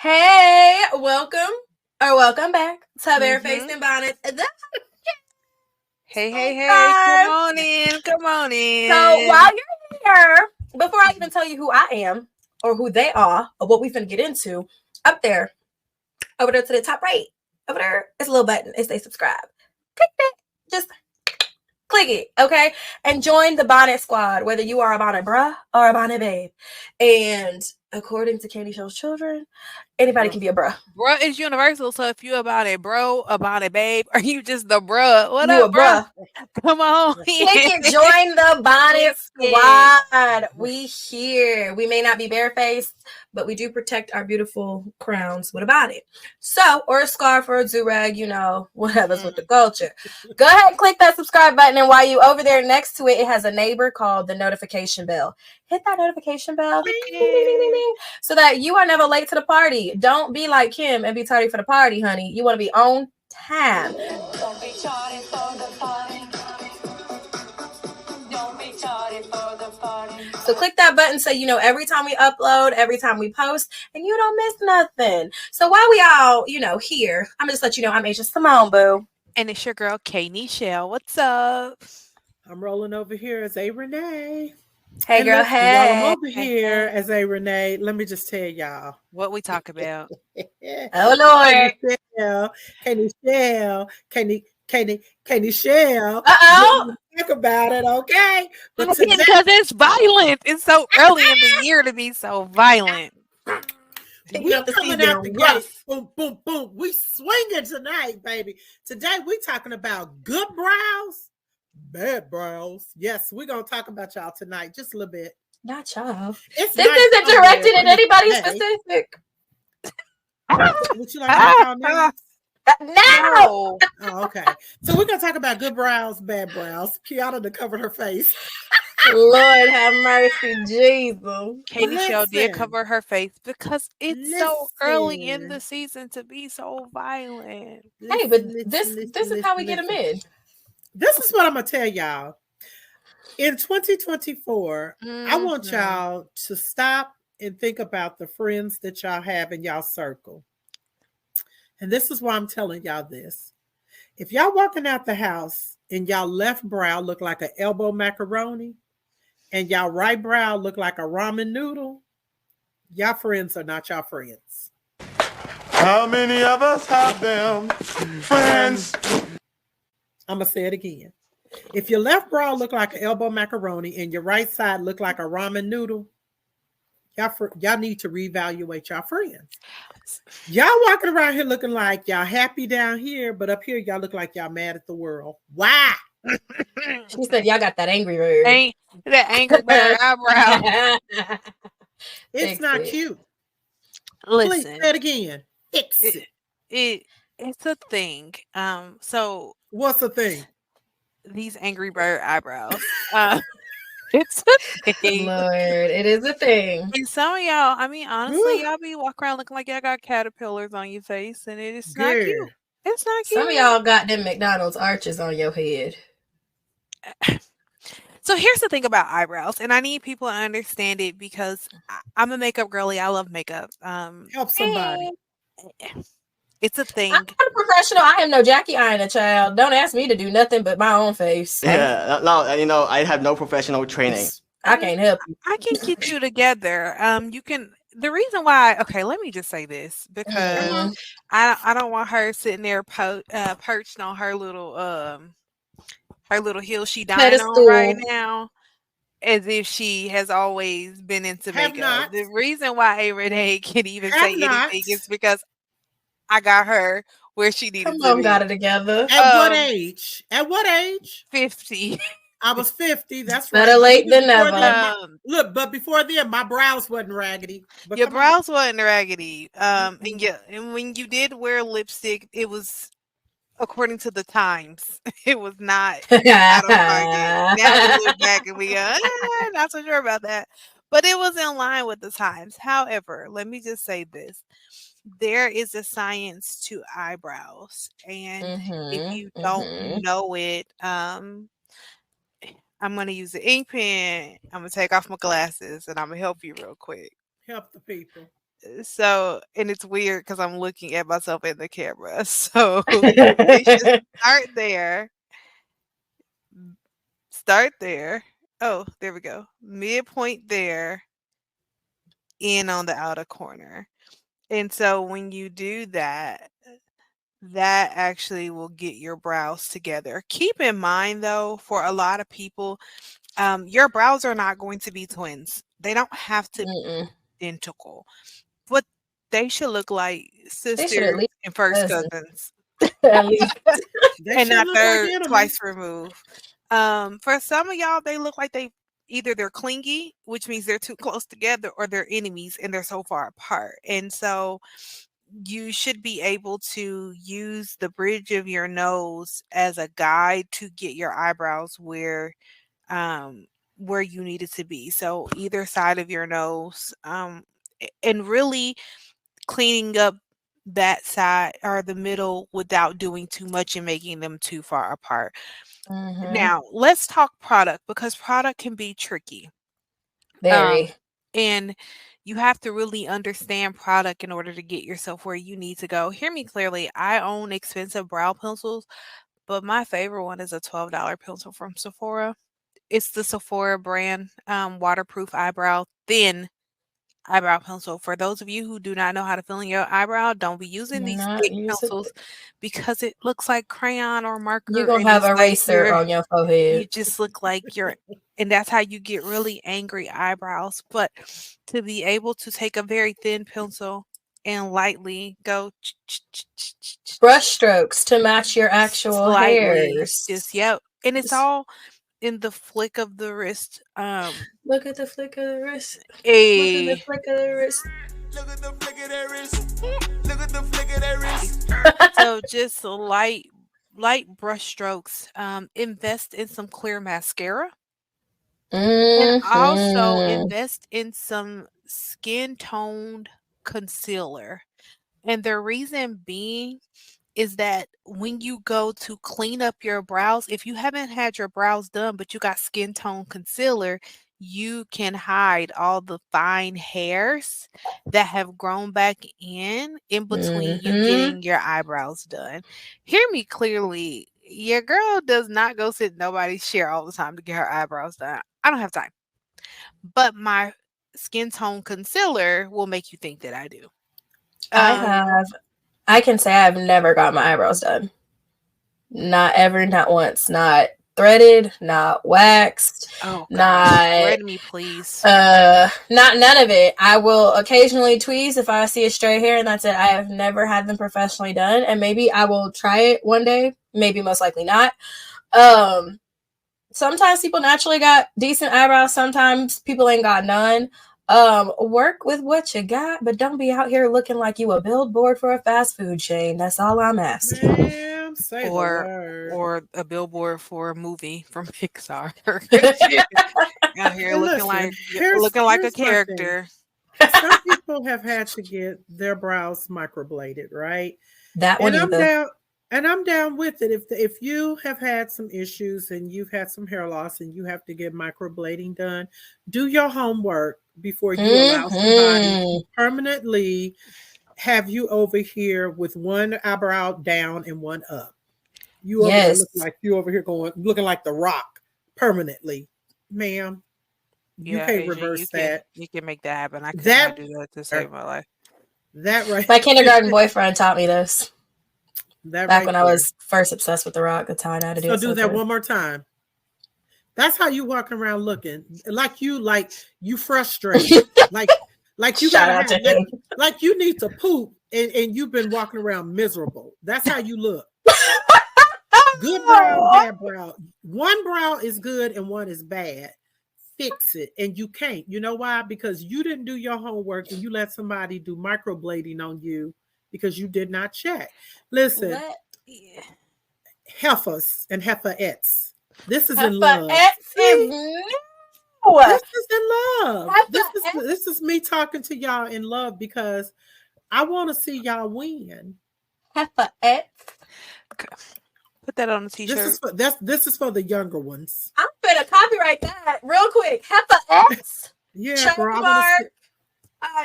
Hey, welcome back to Barefaced Mm-hmm. and Bonnets. The Hey, come time. on in, come on So while in. you're here, before I even tell you who I am or who they are or what we finna get into, up there, over there to the top right, over there, it's a little button. It says subscribe. Click that. Just click it, okay? And join the bonnet squad, whether you are a bonnet bruh or a bonnet babe. And according to Candy Show's children, anybody can be a bruh. Bruh is universal, so if you about it, bro, about it, babe, or you just the bruh, what You up, a bruh? bruh. Come on Click in. it, join the bonnet Click it. squad. We here. We may not be barefaced, but we do protect our beautiful crowns with a bonnet. So, or a scarf or a do-rag, whatever's with the culture. Go ahead and click that subscribe button. And while you over there next to it, it has a neighbor called the notification bell. Hit that notification bell. Click Ding, ding, ding, ding, ding, it. ding, so that you are never late to the party. Don't be like Kim and be tardy for the party, honey. You want to be on time. Don't be tardy for the party. So click that button so you know every time we upload, every time we post, and you don't miss nothing. So while we all, here, I'm gonna just let you know I'm Asia Simone, boo. And it's your girl, Katie Shell. What's up? I'm rolling over here as a Renee. Hey And girl, listen, while I'm hey. over here as a Renee, let me just tell y'all. What we talk about? Oh Lord. Candy Shell. Uh-oh. Talk about it, okay? But today Because it's violent. It's so early in the year to be so violent. Kicking we off the coming out the season gate. rough. Boom, boom, boom. We swinging tonight, baby. Today we talking about good brows, bad brows. Yes, we're gonna talk about y'all tonight just a little bit. Not y'all. It's This nice isn't somewhere directed at in the anybody day. specific. Would you like to be called names? No. Oh, okay. So we're gonna talk about good brows, bad brows. Kiana covered her face. Lord have mercy, Jesus. Katie Shell did Listen, cover her face because it's so early in the listen, season to be so violent. Hey, but listen, this listen, this listen, is how we listen, get them listen. in. This is what I'm gonna tell y'all. In 2024, I want Mhm. y'all to stop and think about the friends that y'all have in y'all circle. And this is why I'm telling y'all this. If y'all walking out the house and y'all left brow look like an elbow macaroni and y'all right brow look like a ramen noodle, y'all friends are not y'all friends. How many of us have them friends? I'm going to say it again. If your left brow look like an elbow macaroni and your right side look like a ramen noodle, y'all need to reevaluate y'all friends. Y'all walking around here looking like y'all happy down here, but up here y'all look like y'all mad at the world. Why? She said y'all got that angry bird. Ain't that angry bird eyebrow? It's not cute. Please Listen, say it again. Fix it, it. it's a thing. So What's the thing? these angry bird eyebrows. It's a thing. Lord, it is a thing. And some of y'all, I mean, honestly, Ooh, y'all be walking around looking like y'all got caterpillars on your face, and it is not girl. cute. It's not Some of cute. y'all got them McDonald's arches on your head. So here's the thing about eyebrows, and I need people to understand it because I'm a makeup girly. I love makeup. Help somebody. Hey. It's a I'm thing. not a professional. I am no Jackie eyeing a child. Don't ask me to do nothing but my own face. Yeah, no, I have no professional training. I can't help you. I can get you together. You can. The reason why, okay, let me just say this because Mm. I don't want her sitting there perched on her little hill she dying on right Pedestal. now, as if she has always been into Have makeup. not. The reason why A Renee can even Have say not. anything is because I got her where she Come needed to on, got be. it together. At what age? At what age? 50. I was 50. That's Better right. But late even than before never. then, but before then, my brows wasn't raggedy. But Your come on. brows wasn't raggedy. And Mm-mm. yeah, and when you did wear lipstick, it was according to the times. It was not out of pocket. Now we look back and we go, not so sure about that. But it was in line with the times. However, let me just say this. There is a science to eyebrows. And if Mm-hmm. you don't Mm-hmm. know it, I'm gonna use the ink pen. I'm gonna take off my glasses and I'm gonna help you real quick. Help the people. So, and it's weird because I'm looking at myself in the camera. So they should start there. Start there. Oh, there we go. Midpoint there, in on the outer corner. And so when you do that, that actually will get your brows together. Keep in mind though, for a lot of people, your brows are not going to be twins. They don't have to be Mm-mm. identical, but they should look like They should at sisters least and first cousin. cousins. At least. They And should not look like third, enemies. twice removed. For some of y'all, they look like either they're clingy, which means they're too close together, or they're enemies and they're so far apart. And so you should be able to use the bridge of your nose as a guide to get your eyebrows where you need it to be. So either side of your nose, and really cleaning up that side or the middle without doing too much and making them too far apart. Mhm. Now, let's talk product because product can be tricky. Very. And you have to really understand product in order to get yourself where you need to go. Hear me clearly. I own expensive brow pencils, but my favorite one is a $12 pencil from Sephora. It's the Sephora brand, waterproof eyebrow thin eyebrow pencil. For those of you who do not know how to fill in your eyebrow, don't be using these Not thick use it. pencils because it looks like crayon or You're marker, gonna and have it's like eraser on your you forehead. just look like and that's how you get really angry eyebrows. But to be able to take a very thin pencil and lightly go Brush strokes to match your actual slightly, hairs. just yep, and it's all in the flick of the wrist. Look at the flick of the wrist. Look at the A flick of the wrist. Look at the flick of that wrist. Look at the flick of that wrist. so just light brush strokes. Invest in some clear mascara. And also Mhm. invest in some skin toned concealer. And the reason being is that when you go to clean up your brows, if you haven't had your brows done, but you got skin tone concealer, you can hide all the fine hairs that have grown back in between you Mhm. getting your eyebrows done. Hear me clearly. Your girl does not go sit in nobody's chair all the time to get her eyebrows done. I don't have time. But my skin tone concealer will make you think that I do. I can say I've never got my eyebrows done. Not ever, not once. Not threaded, not waxed, Oh God, not thread me, please. not none of it. I will occasionally tweeze if I see a stray hair, and that's it. I have never had them professionally done, and maybe I will try it one day. Maybe most likely not. Sometimes people naturally got decent eyebrows. Sometimes people ain't got none. Work with what you got, but don't be out here looking like you a billboard for a fast food chain. That's all I'm asking. Damn, say the word. Or a billboard for a movie from Pixar. Out here And looking listen, like a here's my thing. character. Some people have had to get their brows microbladed, right? That one And I'm either. down. And I'm down with it. If you have had some issues and you've had some hair loss and you have to get microblading done, do your homework before you allow somebody to permanently have you over here with one eyebrow down and one up. You over there looking like you over here looking like the Rock permanently, ma'am. You can't reverse that. You can make that happen. I cannot do that to save my life. That right. My kindergarten boyfriend taught me this. That back right when there. I was first obsessed with The Rock, that's how I know how to do it. So do that one more time. That's how you walking around looking like you frustrated, like you gotta like you need to poop and you've been walking around miserable. That's how you look. Good brow, bad brow. One brow is good and one is bad. Fix it, and you can't. You know why? Because you didn't do your homework and you let somebody do microblading on you because you did not check. Listen, heifers and heiferettes. This is in love. This is in love. This is me talking to y'all in love because I want to see y'all win. Heiferettes. Okay. Put that on a t-shirt. This is for the younger ones. I'm gonna copyright that real quick. Heiferettes. Yeah, bro.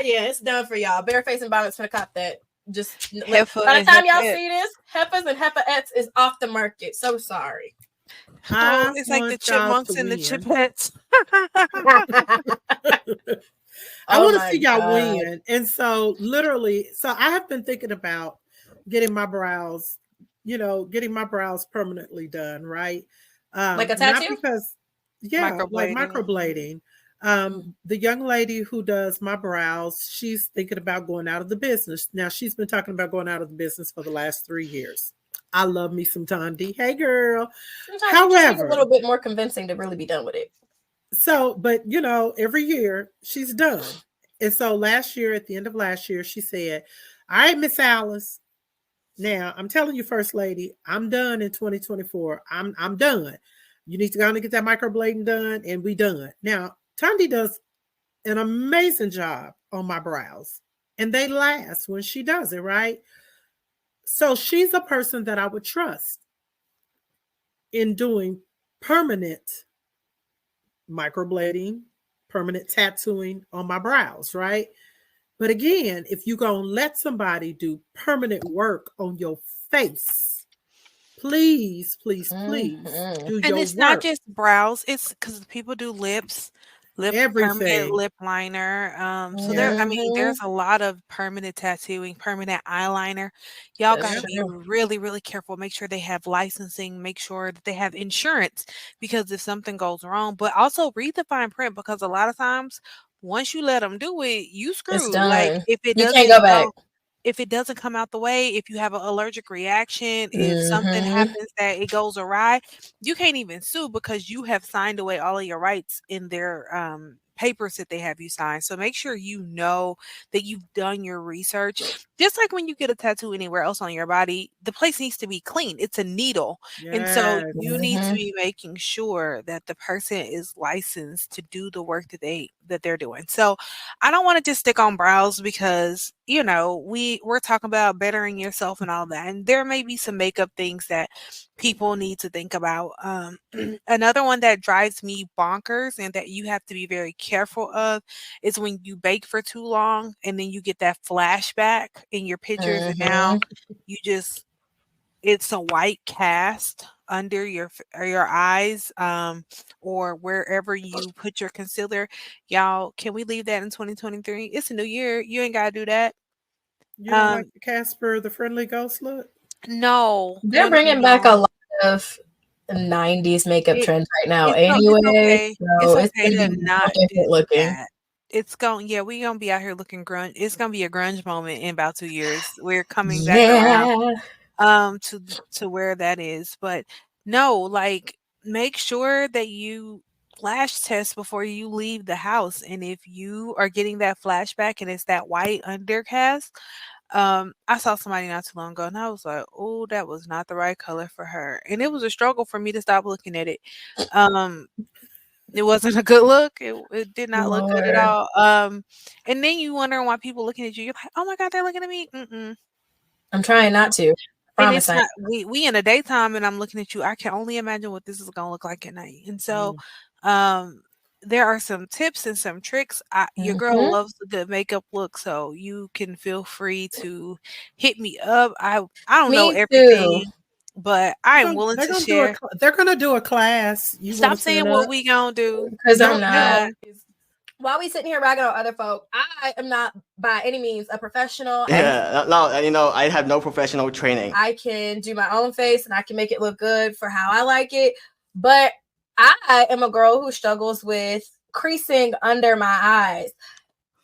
Yeah, it's done for y'all. Barefaced and Bonnets finna cop that. Just Heifer by the and time y'all heiferettes. see this, heifers and heiferettes is off the market. So sorry. I It's like the want y'all to chipmunks and the win. chipettes. I Oh want to my see y'all God. win. And so literally, so I have been thinking about getting my brows, getting my brows permanently done, right? Like a Not tattoo? because, yeah, like Microblading. microblading. The young lady who does my brows, she's thinking about going out of the business. Now she's been talking about going out of the business for the last 3 years. I love me some Tondi. Hey girl. Sometimes you just need a However, little bit more convincing to really be done with it. so, but every year she's done. And so last year, at the end of last year, she said, "All right, Miss Alice. Now I'm telling you, First Lady, I'm done in 2024. I'm done. You need to go and get that microblading done, and we done." Now, Tandy does an amazing job on my brows, and they last when she does it, right? So she's a person that I would trust in doing permanent microblading, permanent tattooing on my brows, right? But again, if you're going to let somebody do permanent work on your face, please, please, please do And your it's not work. just brows, it's because people do lips, permanent Everything. lip liner. So Yes. there's a lot of permanent tattooing, permanent eyeliner. Y'all That's gotta Yep. be true. really, really careful. Make sure they have licensing, make sure that they have insurance because if something goes wrong, but also read the fine print because a lot of times once you let them do it, you It's screwed. Like done. You can't go back. if it doesn't come out the way, if you have an allergic reaction, if something Mm-hmm. happens that it goes awry, you can't even sue because you have signed away all of your rights in their papers that they have you sign. So make sure you know that you've done your research. Just like when you get a tattoo anywhere else on your body, the place needs to be clean. It's a needle. And so Yes. you need to Mm-hmm. be making sure that the person is licensed to do the work that they're doing. So I don't want to just stick on brows because we're talking about bettering yourself and all that, and there may be some makeup things that people need to think about. Another one that drives me bonkers and that you have to be very careful of is when you bake for too long and then you get that flashback in your pictures, and now Mm-hmm. you just it's a white cast under your eyes, or wherever you put your concealer. Y'all, can we leave that in 2023? It's a new year. You ain't gotta do that. You don't like Um, the Casper the Friendly Ghost look? no, They're no, no, no, bringing back a no. lot of 90s makeup It trends right now it's anyway. okay. It's So it's okay going to to be more not do different looking. that. Yeah, we gonna be out here looking grunge. It's gonna be a grunge moment in about 2 years. We're coming back around Yeah. to where that is. But no, like make sure that you flash test before you leave the house. And if you are getting that flashback and it's that white undercast, I saw somebody not too long ago and I was like, oh, that was not the right color for her. And it was a struggle for me to stop looking at it. Um it wasn't a good look. It did not look good at Lord. all. And then you wondering why people looking at you. You're like, oh my God, they're looking at me. Mm-mm. I'm trying not to. I And promise it's I not we in the daytime and I'm looking at you, I can only imagine what this is gonna look like at night. And so, Mm. um, there are some tips and some tricks. Your girl Mhm. loves a good makeup look, so you can feel free to hit me up. I don't know Me too. everything, but I am willing to share. They're gonna do a class. You want Stop to sign saying up? what we gonna do. Because I'm Don't do not. that. While we sitting here ragging on other folk, I am not by any means a professional. Yeah, no, I have no professional training. I can do my own face and I can make it look good for how I like it. But I am a girl who struggles with creasing under my eyes.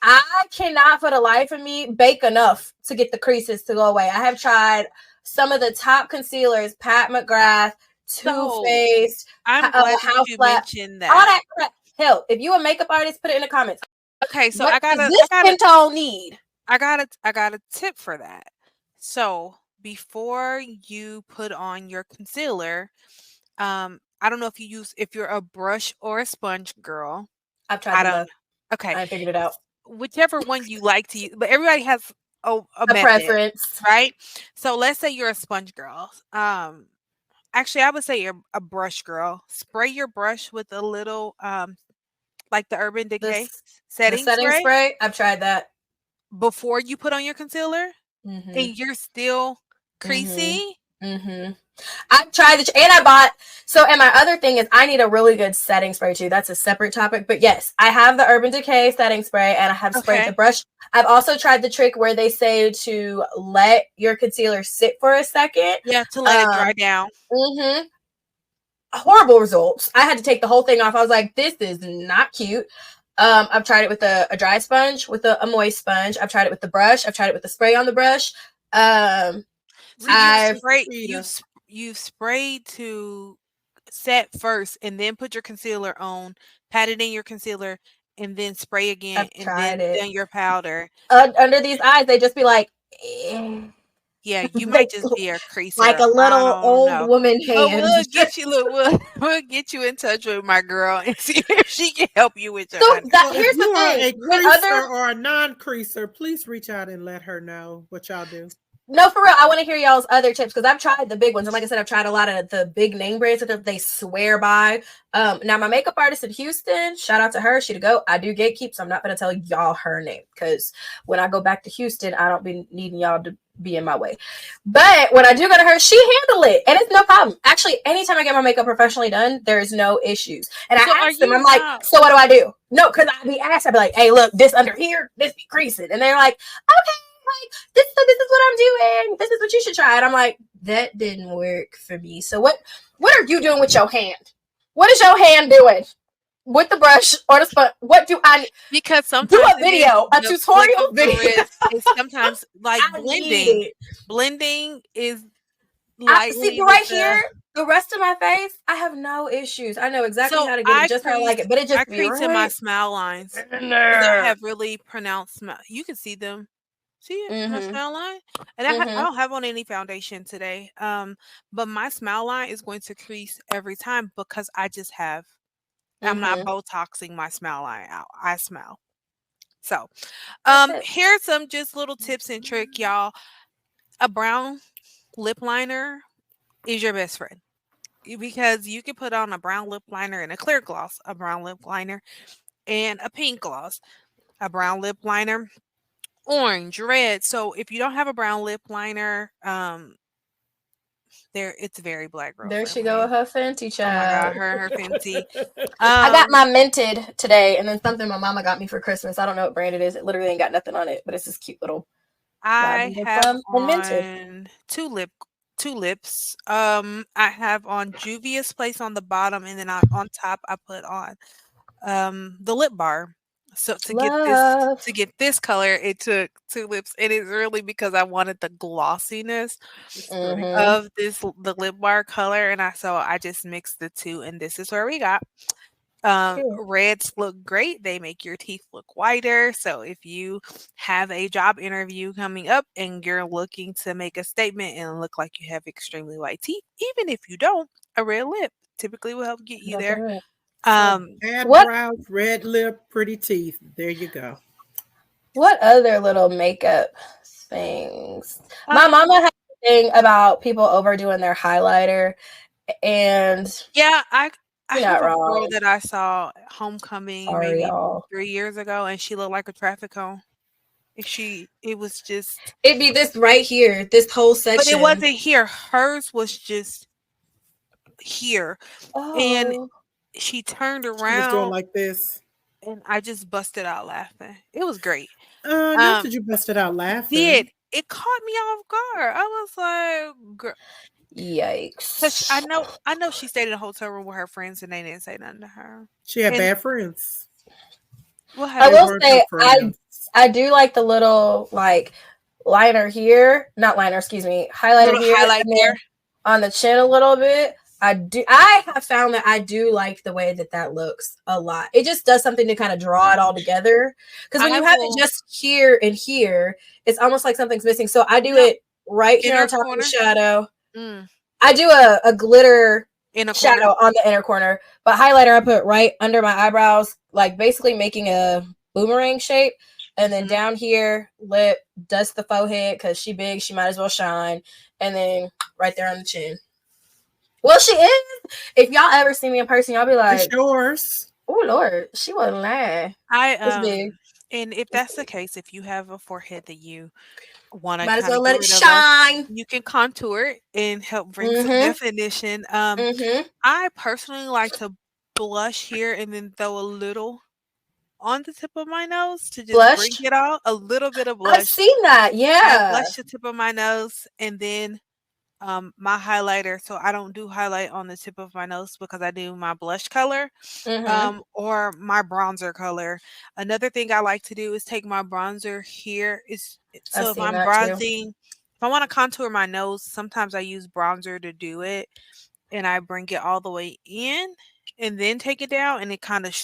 I cannot for the life of me bake enough to get the creases to go away. I have tried some of the top concealers, Pat McGrath, Too So Faced, I'm glad that House you Flat, mentioned all that. that crap. Hell, if you a makeup artist, put it in the comments. Okay, so What does this skin tone need? I got a tip for that. So before you put on your concealer, I don't know if you're a brush or a sponge girl. I've tried I them don't. both. Okay, I figured it out. whichever one you like to use, but everybody has a A method, preference. right? So let's say you're a sponge girl. Actually, I would say you're a brush girl. Spray your brush with a little like the Urban Decay The setting setting spray, spray. I've tried that. before you put on your concealer, Mm-hmm. and you're still creasy. Mm-hmm. I've tried and I bought. So, and my other thing is I need a really good setting spray too. That's a separate topic. But yes, I have the Urban Decay setting spray and I have sprayed the brush. I've also tried the trick where they say to let your concealer sit for a second. Yeah, to let it dry down. Mm-hmm. Horrible results. I had to take the whole thing off. I was like, this is not cute. I've tried it with a dry sponge, with a moist sponge. I've tried it with the brush. I've tried it with the spray on the brush. You've sprayed to set first and then put your concealer on, pat it in your concealer, and then spray again, and then your powder. Under these eyes, they just be like, yeah, you might just be a creaser. Like a little old woman hand. We'll get you we'll get you in touch with my girl and see if she can help you with your here's the thing. A creaser or a non-creaser, please reach out and let her know what y'all do. No, for real. I want to hear y'all's other tips because I've tried the big ones. And like I said, I've tried a lot of the big name brands that they swear by. Now, my makeup artist in Houston, shout out to her. She to go. I do gatekeep, so I'm not going to tell y'all her name because when I go back to Houston, I don't be needing y'all to be in my way. But when I do go to her, she handle it. And it's no problem. Actually, anytime I get my makeup professionally done, there is no issues. And I ask them, I'm like, so what do I do? No, because I'd be asked, I'd be like, hey, look, this under here, this be creasing. And they're like, okay. Like this is what I'm doing. This is what you should try. And I'm like, that didn't work for me. So what are you doing with your hand? What is your hand doing with the brush or the sponge? What do I? Because sometimes do a video, a tutorial video. It's sometimes like blending. Blending is see right here. The rest of my face, I have no issues. I know exactly how to get it just how I like it. But it just I crease in my smile lines. I have really pronounced smile. You can see them. See it? My smile line? And I don't have on any foundation today. But my smile line is going to crease every time because I just have I'm not Botoxing my smile line out. I smile. So here's some just little tips and trick, y'all. A brown lip liner is your best friend. Because you can put on a brown lip liner and a clear gloss, a brown lip liner and a pink gloss, a brown lip liner, orange, red. So if you don't have a brown lip liner, it's very black girl. There she go with her Fenty child. Oh my god, her Fenty. I got my minted today, and then something my mama got me for Christmas. I don't know what brand it is. It literally ain't got nothing on it, but it's this cute little. I have on two lips. I have on Juvia's Place on the bottom, and then on top I put on the lip bar. So to get this color, it took two lips, and it's really because I wanted the glossiness of the lip bar color, and I just mixed the two, and this is where we got. Reds look great. They make your teeth look whiter. So if you have a job interview coming up and you're looking to make a statement and look like you have extremely white teeth, even if you don't, a red lip typically will help get you there. Bad brows, red lip, pretty teeth. There you go. What other little makeup things? My mama had a thing about people overdoing their highlighter, and I have a girl wrong. that I saw at Homecoming maybe 3 years ago, and she looked like a traffic cone. It was just it'd be this right here, this whole section, but it wasn't here. Hers was just here, and she turned around. She was doing like this, and I just busted out laughing. It was great. Not that you busted out laughing. It caught me off guard. I was like, girl. Yikes. I know she stayed in a hotel room with her friends and they didn't say nothing to her. She had bad friends. I will say I do like the little like liner here. Not liner, excuse me. Highlighter here. Highlight there. On the chin a little bit. I have found that I do like the way that looks a lot. It just does something to kind of draw it all together. Because when you have it just here and here, it's almost like something's missing. So I do it right here on top of the shadow. I do a glitter shadow on the inner corner, but highlighter I put right under my eyebrows, like basically making a boomerang shape. And then down here, lip, dust the forehead because she big, she might as well shine. And then right there on the chin. Well, she is. If y'all ever see me in person, y'all be like, it's yours. Oh Lord, she wasn't lying. It's big. And if that's the case, if you have a forehead that you want to Might as kind well of get let it rid of a, shine. you can contour it and help bring some Mm-hmm. definition. Mm-hmm. I personally like to blush here and then throw a little on the tip of my nose to just bring Blush. it out. A little bit of I've blush. seen that. I Yeah. blush the tip of my nose and then my highlighter. So I don't do highlight on the tip of my nose because I do my blush color Mm-hmm. or my bronzer color. Another thing I like to do is take my bronzer here. I've So if seen I'm that too. bronzing, if I want to contour my nose, sometimes I use bronzer to do it, and I bring it all the way in, and then take it down, and it kind of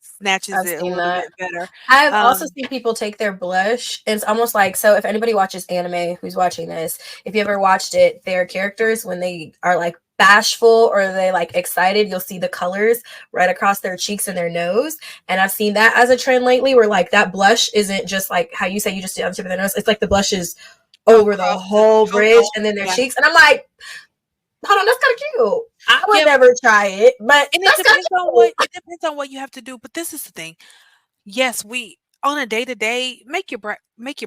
snatches I've it a seen little that. bit better. I've also Um, seen people take their blush. And it's almost like, so if anybody watches anime who's watching this, if you ever watched it, their characters, when they are like bashful or they like excited, you'll see the colors right across their cheeks and their nose. And I've seen that as a trend lately where like that blush isn't just like how you say you just do it on the tip of their nose. It's like the blush is over the across the whole bridge total, and then their yeah, cheeks. And I'm like, hold on, that's kind of cute. I would yeah. never try it, but And that's kind of cute. it depends on what you have to do. But this is the thing. Yes, we on a day to day make your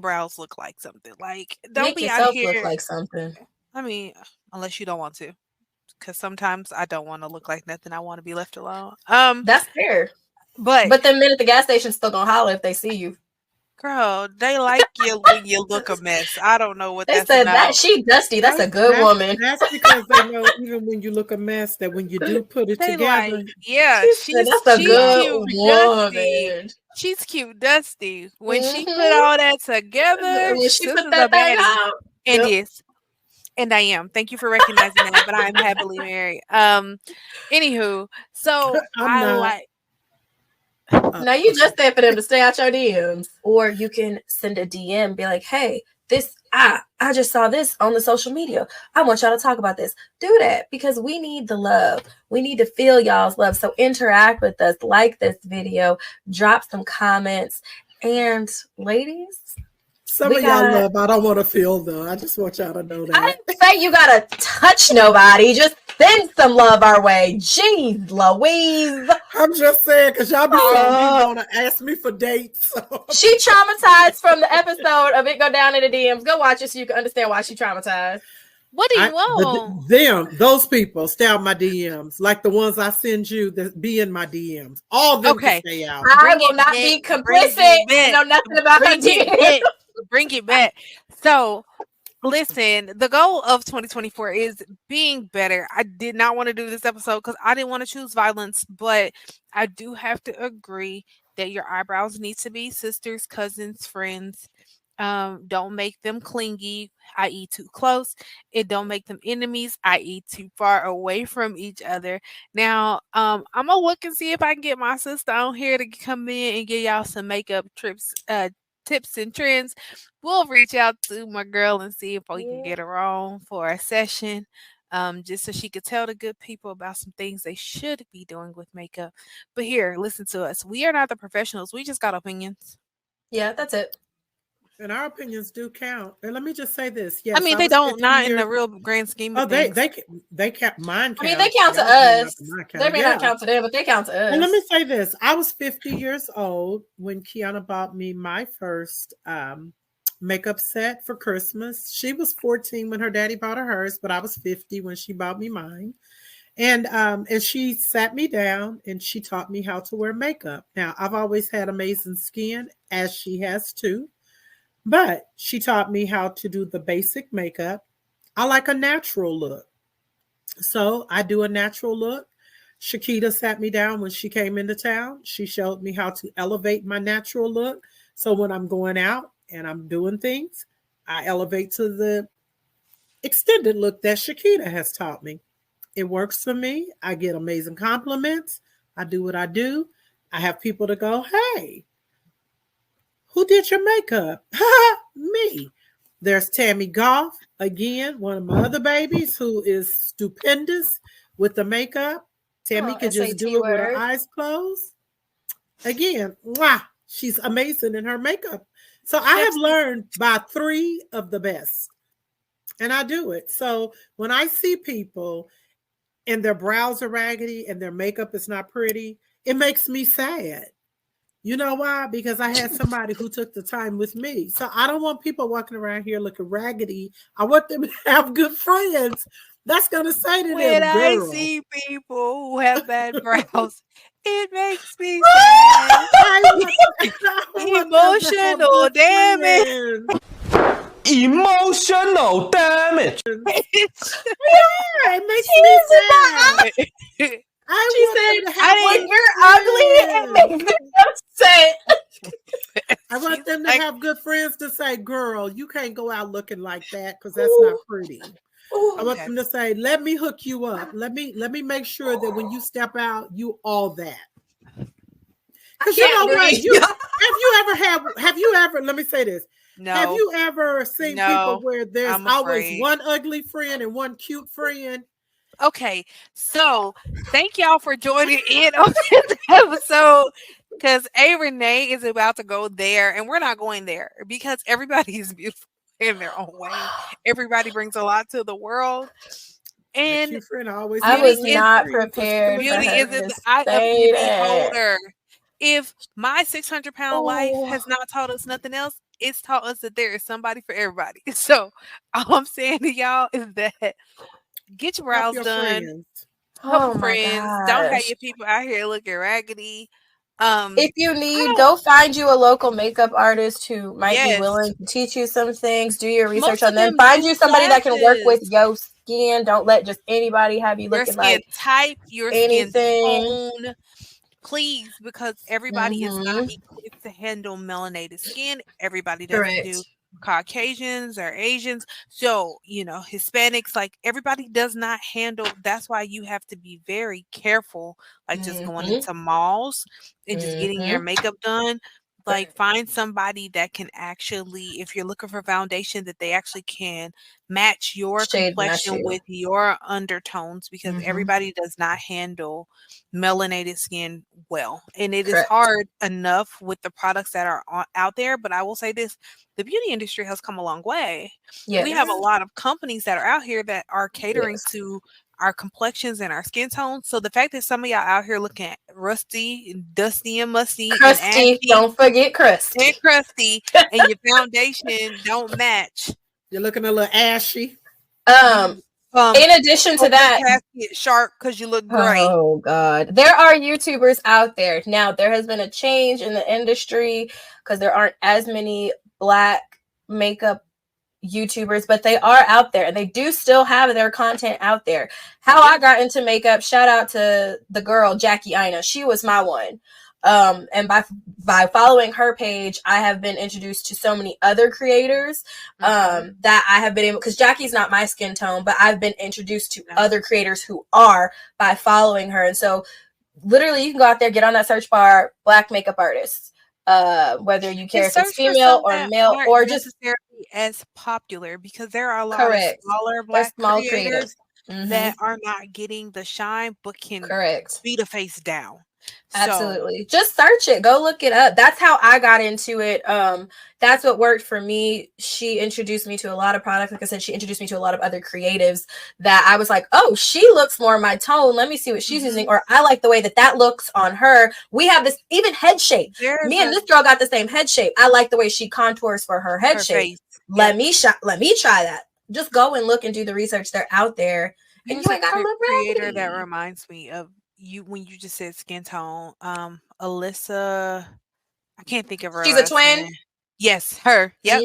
brows look like something. Like don't Make be out yourself look here. like something. I mean, unless you don't want to, because sometimes I don't want to look like nothing. I want to be left alone. That's fair. But But the men at the gas station still gonna holler if they see you. girl, they like you when you look a mess. I don't know what They that's said that about. she dusty. That's a good That's woman. that's because they know even when you look a mess, that when you do put it They like, together, yeah, She said that's a she's nah. good cute, dusty. woman. She's cute, dusty. When she put Mm-hmm. all that together, When she this put is a that thing baddie. out. And Yep. yes, and I am. Thank you for recognizing that, but I am happily married. Anywho, so I'm I not. like Now you Okay. just said for them to stay out your DMs. Or you can send a DM, be like, hey, I just saw this on the social media. I want y'all to talk about this. Do that because we need the love. We need to feel y'all's love. So interact with us, like this video, drop some comments. And ladies, Some we of y'all got love. I don't want to feel though. I just want y'all to know I that. didn't say you gotta touch nobody. Just send some love our way. Jeez Louise. I'm just saying because y'all be saying you Oh, want to ask me for dates. So. she traumatized from the episode of It Go Down in the DMs. Go watch it so you can understand why she traumatized. what do you want? Those people stay out my DMs, like the ones I send you that be in my DMs. All of them can Okay, stay out. I bring will it not back. be Bring complicit it and back. know nothing about her Bring it DMs. back. Bring it back. So listen, the goal of 2024 is being better. I did not want to do this episode because I didn't want to choose violence, but I do have to agree that your eyebrows need to be sisters, cousins, friends. Don't make them clingy, i.e., too close. It don't make them enemies, i.e., too far away from each other. Now, I'm gonna look and see if I can get my sister on here to come in and give y'all some makeup tips and trends. We'll reach out to my girl and see if we can Yeah. get her on for a session. Just so she could tell the good people about some things they should be doing with makeup. But here, listen to us. We are not the professionals. We just got opinions. Yeah, that's it. And our opinions do count. And let me just say this: I yes, mean, I they was don't, 50 not in years. the real grand scheme Oh, of things. they count. Mine I mean, they count. count to Y'all may not, us. but mine They count. may not Yeah. count to them, but they count to And let me us. say this: I was 50 years old when Kiana bought me my first makeup set for Christmas. She was 14 when her daddy bought her hers, but I was 50 when she bought me mine. And she sat me down and she taught me how to wear makeup. Now, I've always had amazing skin, as she has too, but she taught me how to do the basic makeup. I like a natural look. So I do a natural look. Shakita sat me down when she came into town. She showed me how to elevate my natural look. So when I'm going out and I'm doing things, I elevate to the extended look that Shakita has taught me. It works for me. I get amazing compliments. I do what I do. I have people to go, hey, who did your makeup? Me. There's Tammy Goff, again, one of my other babies who is stupendous with the makeup. Tammy Oh, could just SAT do it with her word. eyes closed. Again, mwah, she's amazing in her makeup. So I have Tips. learned by 3 of the best, and I do it. So when I see people and their brows are raggedy and their makeup is not pretty, it makes me sad. You know why? Because I had somebody who took the time with me. So I don't want people walking around here looking raggedy. I want them to have good friends that's going to say to When them, I girl. see people who have bad brows, it makes me sad. Emotional damage. Emotional damage. Yeah, it makes me sad. She said, when you're ugly, it makes me upset. I want them to have good friends to say, girl, you can't go out looking like that because that's not pretty. I want them to say, let me hook you up. Let me make sure that when you step out, you all that. Because you know what? Have you ever, let me say this. No. Have you ever seen people where there's always one ugly friend and one cute friend? Okay, so thank y'all for joining in on this episode because A. Renee is about to go there, and we're not going there because everybody is beautiful in their own way. Everybody brings a lot to the world. And I was not prepared. Beauty is in the eye of the beholder. If my 600-pound life has not taught us nothing else, it's taught us that there is somebody for everybody. So all I'm saying to y'all is that get your brows done. Help your friends. Don't have your people out here looking raggedy. If you need, go find you a local makeup artist who might be willing to teach you some things. Do your research on them. Find you somebody that can work with your skin. Don't let just anybody have you looking like type, your skin tone. Please, because everybody is not equipped to handle melanated skin. Everybody doesn't do Caucasians or Asians. So, Hispanics, like everybody does not handle. That's why you have to be very careful, like just going into malls and just getting your makeup done. Like find somebody that can actually, if you're looking for foundation, that they actually can match your complexion with your undertones, because everybody does not handle melanated skin well. And it is hard enough with the products that are out there. But I will say this, the beauty industry has come a long way. Yes. We have a lot of companies that are out here that are catering to our complexions and our skin tones. So the fact that some of y'all out here looking rusty and dusty and musty and ashy, don't forget crusty. And crusty, and your foundation don't match. You're looking a little ashy. In addition to that, get sharp because you look great. Oh God, there are YouTubers out there now. There has been a change in the industry because there aren't as many Black makeup YouTubers, but they are out there and they do still have their content out there. How I got into makeup, shout out to the girl Jackie Ina. She was my one. And by following her page, I have been introduced to so many other creators that I have been able, because Jackie's not my skin tone, but I've been introduced to other creators who are by following her. And so literally you can go out there, get on that search bar, Black makeup artists, whether you care if it's female or male or just necessarily as popular, because there are a lot of smaller Black creators that are not getting the shine but can beat a face down. Absolutely. Just search it. Go look it up. That's how I got into it. That's what worked for me. She introduced me to a lot of products. Like I said, she introduced me to a lot of other creatives that I was like, oh, she looks more my tone. Let me see what she's using. Or I like the way that looks on her. We have this even head shape. Me and this girl got the same head shape. I like the way she contours for her head shape. Let me try that. Just go and look and do the research. They're out there. And you ain't gotta look creator raggedy. That reminds me of you when you just said skin tone. Alyssa, I can't think of her. She's a twin. Name. Yes, her. Yep.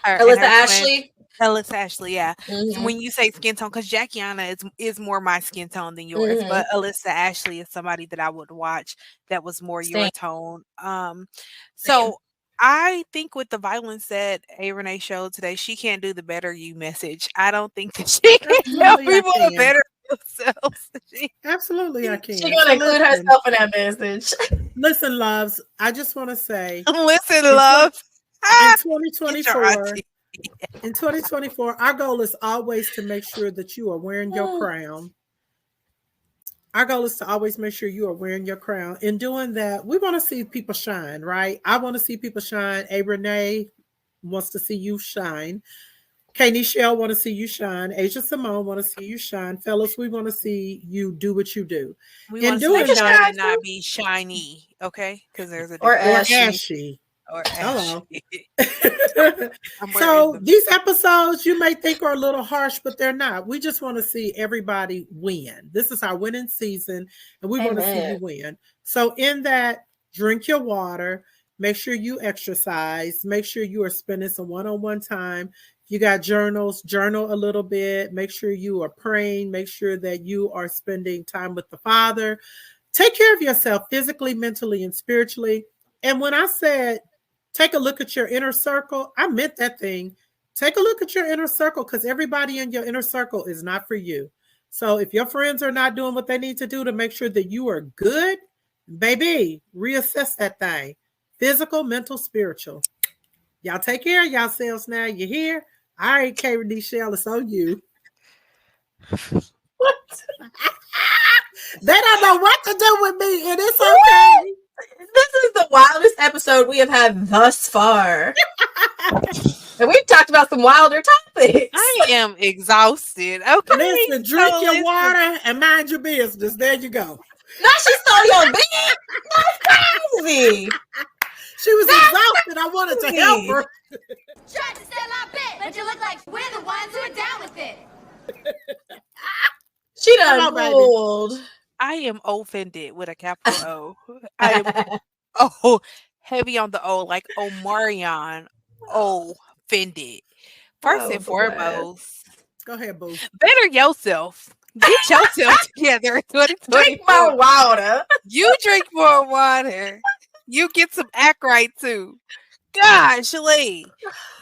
Her, Alyssa Ashley. Alyssa Ashley, yeah. So when you say skin tone, because Jackiana is more my skin tone than yours, but Alyssa Ashley is somebody that I would watch that was more your tone. So I think with the violence that A. Renee showed today, she can't do the better you message. I don't think that she can tell people to better themselves. Absolutely, I can. She's gonna include herself in that message. Listen, loves, I just want to say, listen, loves. In 2024, our goal is always to make sure that you are wearing your crown. Our goal is to always make sure you are wearing your crown. In doing that, we want to see people shine, right? I want to see people shine. A. Renee wants to see you shine. Katie Shell want to see you shine. Asia Simone want to see you shine. Fellas, we want to see you do what you do. We In want to doing see shine that, and not be shiny, okay? Because there's a Or difference. ashy. Or Hello. ashy. So these episodes you may think are a little harsh, but they're not. We just want to see everybody win. This is our winning season, and we want to see you win. So in that, drink your water. Make sure you exercise. Make sure you are spending some one-on-one time. If you got journals, journal a little bit. Make sure you are praying. Make sure that you are spending time with the Father. Take care of yourself physically, mentally, and spiritually. And when I said take a look at your inner circle, I meant that thing. Take a look at your inner circle, because everybody in your inner circle is not for you. So if your friends are not doing what they need to do to make sure that you are good, baby, reassess that thing. Physical, mental, spiritual. Y'all take care of yourselves now. You hear? All right, Katie Shell, it's on you. What? They don't know what to do with me, and it's okay. This is the wildest episode we have had thus far. And we've talked about some wilder topics. I am exhausted. Okay. Listen, drink your water and mind your business. There you go. Now she stole your bed. That's crazy. She was exhausted. I wanted to help her. Tried to steal our bit, but you look like we're the ones who are down with it. She done pulled. I am offended with a capital O. I am heavy on the O, like Omarion. Offended. First and foremost, go ahead, boo. Better yourself. Get yourself together in 2024. Drink more water. You drink more water. You get some Acrite too. Gosh, Lee.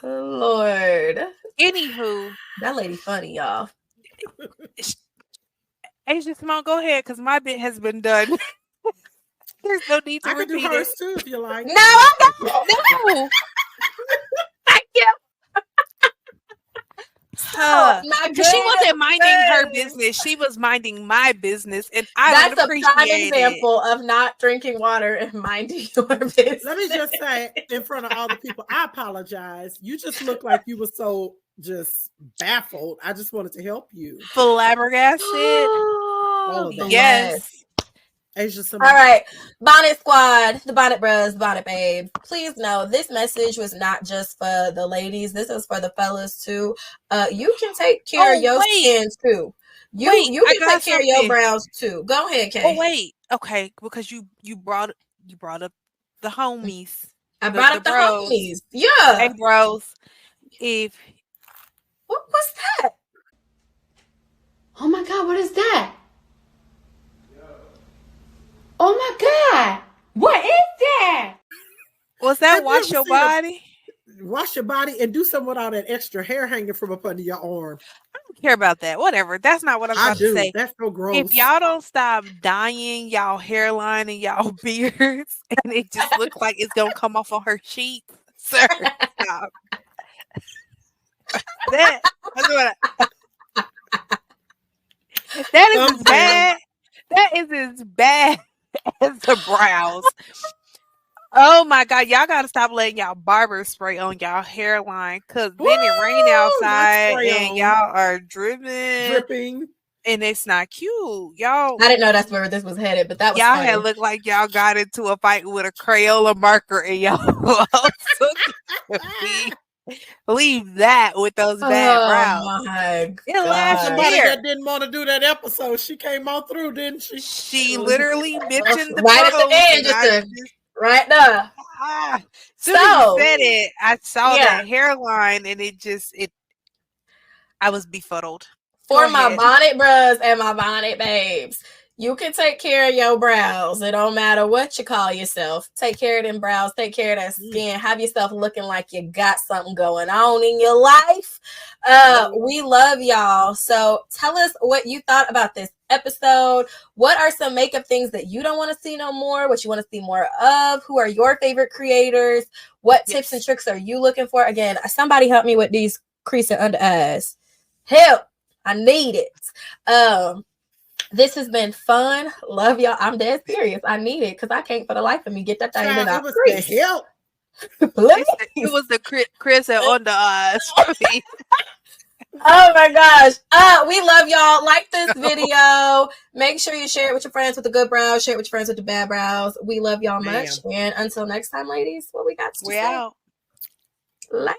Lord. Anywho, that lady funny, y'all. Asia Simone, go ahead, because my bit has been done. There's no need to repeat do hers too if you like. No, I don't. No. Thank you. She wasn't minding her business. She was minding my business, and I don't appreciate it. That's a prime example of not drinking water and minding your business. Let me just say, in front of all the people, I apologize. You just look like you were so just baffled. I just wanted to help you. Flabbergasted. Yes. Asia Simone. All right, Bonnet Squad, the Bonnet Bros, Bonnet Babes. Please know this message was not just for the ladies. This is for the fellas too. You can take care of your skins too. You can take care of your brows too. Go ahead, Kay. Oh wait, okay, because you brought up the homies. I brought up the bros. homies. Yeah. Hey bros. What was that? Oh my God, what is that? Oh my God, what is that? Was that wash your body? Wash your body and do something with all that extra hair hanging from up under your arm. I don't care about that. Whatever. That's not what I'm about to say. That's so gross. If y'all don't stop dyeing y'all hairline and y'all beards, and it just looks like it's gonna come off on her sheets, sir, stop. That is as bad. That is as bad as the brows. Oh my God, y'all gotta stop letting y'all barber spray on y'all hairline, cause then it rain outside and y'all are dripping, and it's not cute. Y'all, I didn't know that's where this was headed, but that was y'all funny. had looked like y'all got into a fight with a Crayola marker and y'all leave that with those bad brows. Oh my God. Somebody that didn't want to do that episode, she came on through, didn't she? She literally mentioned the right at the end, right there. Soon as you said it, I saw that hairline, and I was befuddled. For my bonnet bros and my bonnet babes, you can take care of your brows. It don't matter what you call yourself. Take care of them brows. Take care of that skin. Have yourself looking like you got something going on in your life. We love y'all. So tell us what you thought about this episode. What are some makeup things that you don't want to see no more? What you want to see more of? Who are your favorite creators? What tips and tricks are you looking for? Again, somebody help me with these crease and under eyes. Help. I need it. This has been fun. Love y'all. I'm dead serious. I need it because I can't for the life of me get that thing without crease. Help. It was the Chris and under eyes for me. Oh my gosh. We love y'all. Like this video. Make sure you share it with your friends with the good brows. Share it with your friends with the bad brows. We love y'all much. And until next time, ladies, what we got to We say? out. Like